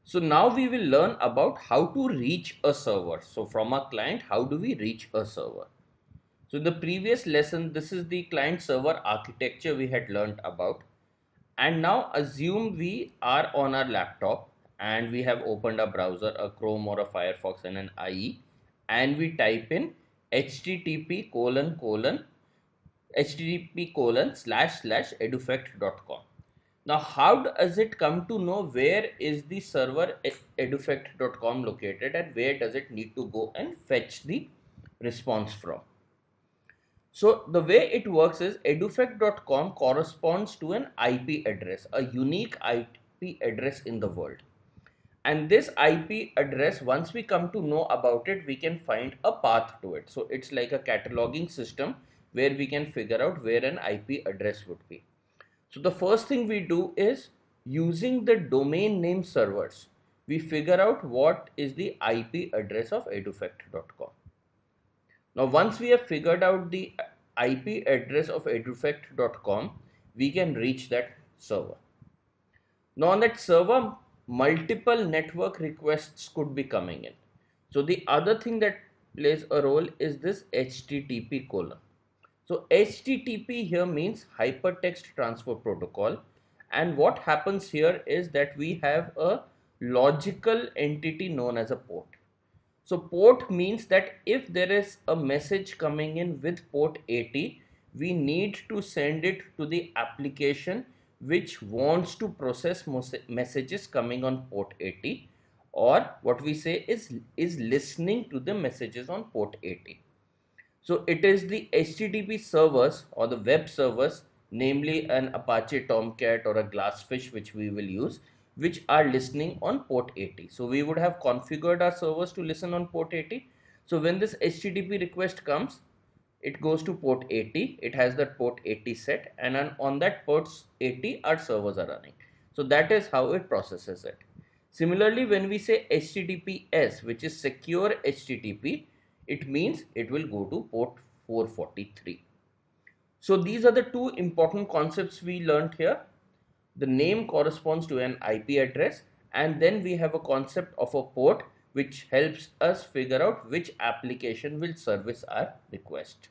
So now we will learn about how to reach a server. So from a client, how do we reach a server? So in the previous lesson, this is the client server architecture we had learned about. And now assume we are on our laptop and we have opened a browser, a Chrome or a Firefox and an IE, and we type in http colon colon http colon slash edufect.com. Now, how does it come to know where is the server edufect.com located and where does it need to go and fetch the response from? So, the way it works is edufect.com corresponds to an IP address, a unique IP address in the world. And this IP address, once we come to know about it, we can find a path to it. So, it's like a cataloging system where we can figure out where an IP address would be. So the first thing we do is using the domain name servers, we figure out what is the IP address of edufect.com. Now once we have figured out the IP address of edufect.com, we can reach that server. Now on that server, multiple network requests could be coming in. So the other thing that plays a role is this HTTP colon. So HTTP here means hypertext transfer protocol, and what happens here is that we have a logical entity known as a port. So port means that if there is a message coming in with port 80, we need to send it to the application which wants to process messages coming on port 80, or what we say is listening to the messages on port 80. So it is the HTTP servers or the web servers, namely an Apache Tomcat or a Glassfish, which we will use, which are listening on port 80. So we would have configured our servers to listen on port 80. So when this HTTP request comes, it goes to port 80. It has that port 80 set, and on that port 80, our servers are running. So that is how it processes it. Similarly, when we say HTTPS, which is secure HTTP, it means it will go to port 443. So these are the two important concepts we learned here. The name corresponds to an IP address, and then we have a concept of a port which helps us figure out which application will service our request.